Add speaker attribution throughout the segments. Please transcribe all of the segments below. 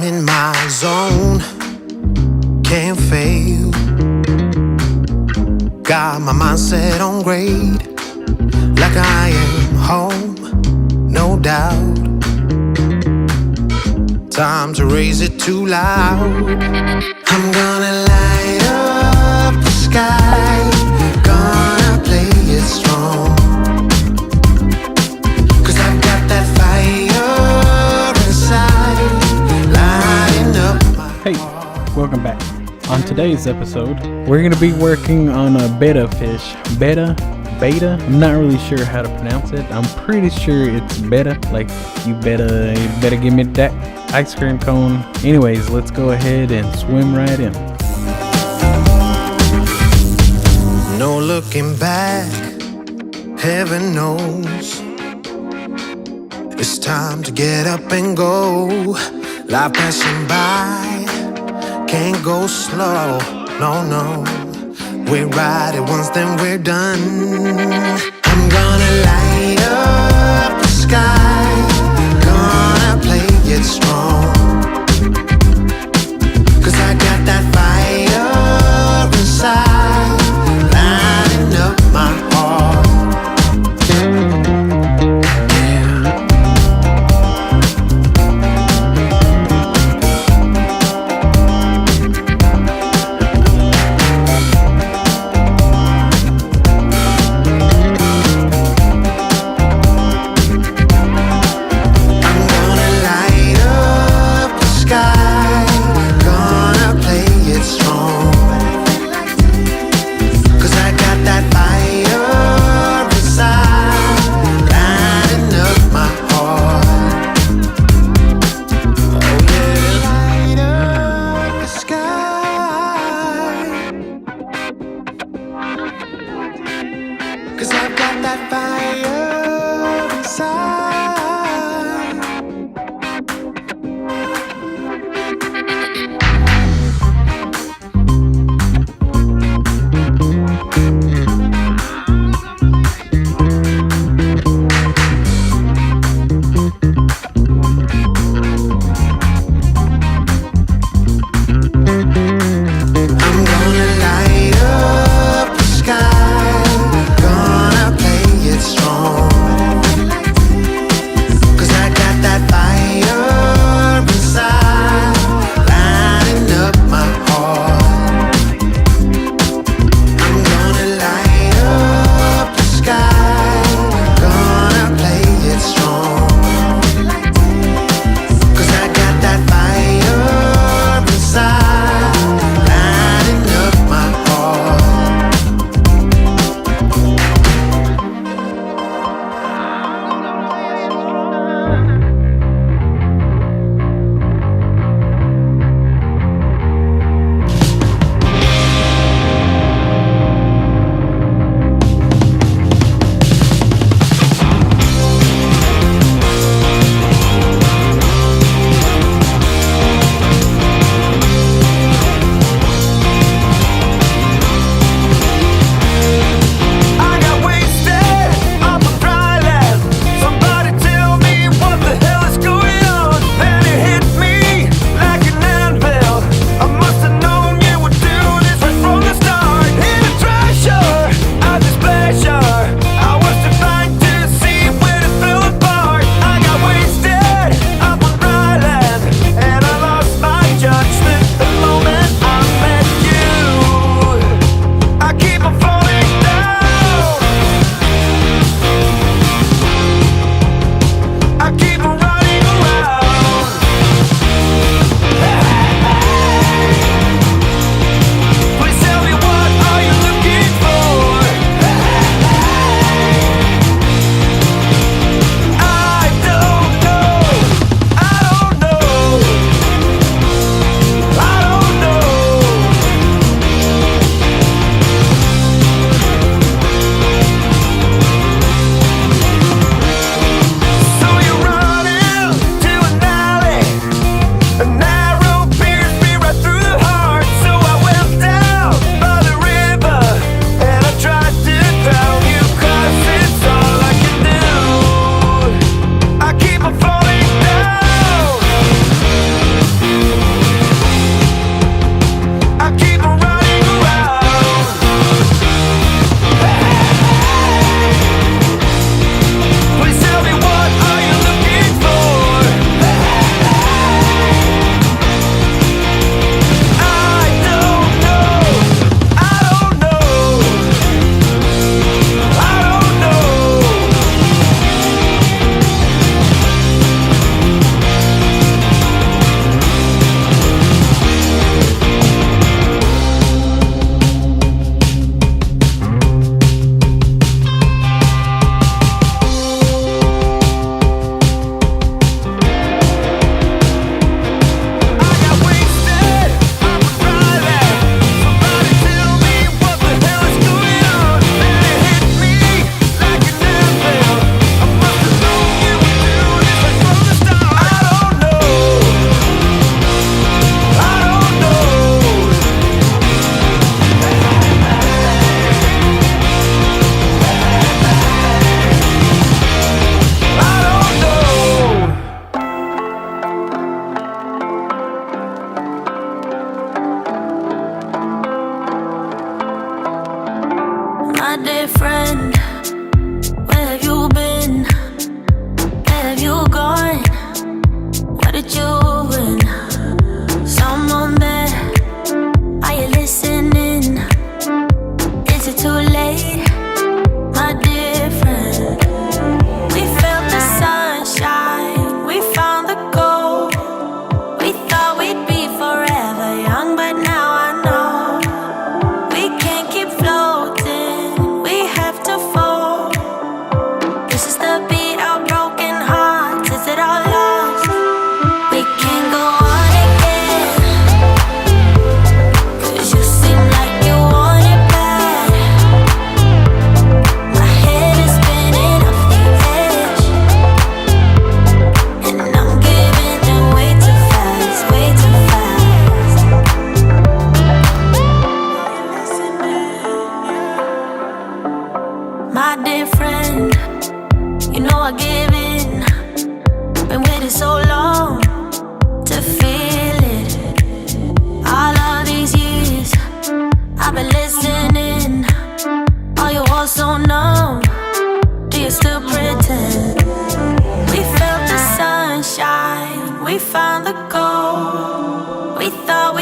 Speaker 1: in my zone, can't fail. Got my mindset on grade, like I am home, no doubt. Time to raise it too loud. I'm gonna light up the sky, gonna play it strong, 'cause I've got that fire inside, lighting up my
Speaker 2: Hey, welcome back. On today's episode, we're going to be working on a Betta fish. Betta? I'm not really sure how to pronounce it. I'm pretty sure it's Betta, like you better give me that ice cream cone. Anyways, let's go ahead and swim right in.
Speaker 1: No looking back, heaven knows it's time to get up and go. Life passing by, can't go slow, no. We ride it once, then we're done. I'm gonna light up the sky, gonna play it strong, 'cause I got that fire inside, lighting up my heart. I'm gonna light up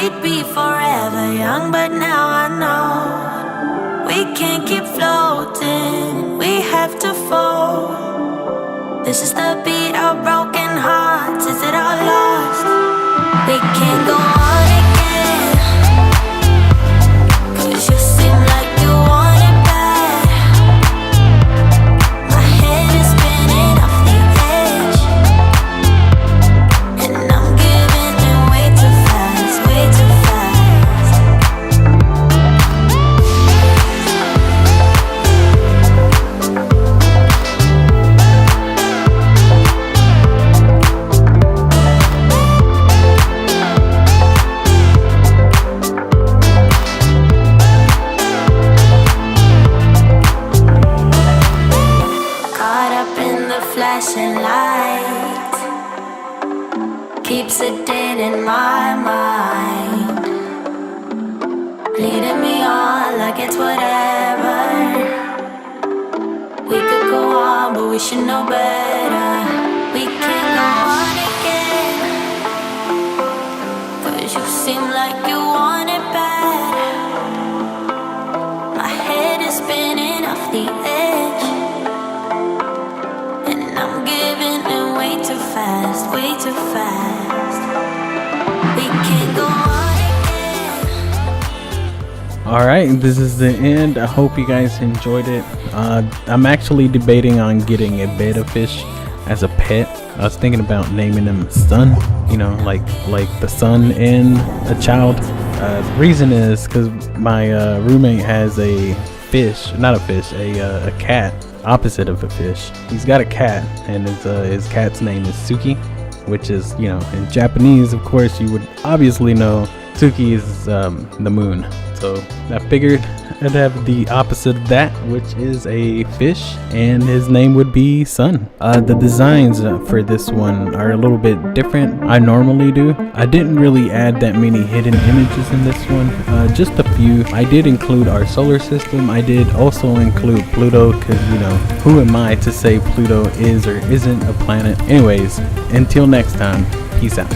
Speaker 3: we'd be forever young, but now I know we can't keep floating, we have to fall. This is the beat of broken hearts, is it all lost? We can't go on again, 'cause you seem like you want it bad. My head is spinning off the edge, and I'm giving in way too fast, way too fast. Flashing light keeps it dead in my mind, leading me on like it's whatever. We could go on, but we should know better. We can't go on again, 'cause you seem like you want it bad. My head is spinning off the edge, I'm giving in way too fast, way too fast. We can't go on again.
Speaker 2: Alright, this is the end. I hope you guys enjoyed it. I'm actually debating on getting a betta fish as a pet. I was thinking about naming him Sun, you know, like the sun in a child. The reason is because my roommate has a fish, not a fish, a cat. Opposite of a fish. He's got a cat, and his cat's name is Suki, which is, you know, in Japanese, of course, you would obviously know Suki is the moon. So I figured I'd have the opposite of that, which is a fish, and his name would be Sun. The designs for this one are a little bit different. I normally do. I didn't really add that many hidden images in this one, just a few. I did include our solar system. I did also include Pluto, because, you know, who am I to say Pluto is or isn't a planet? Anyways, until next time, peace out.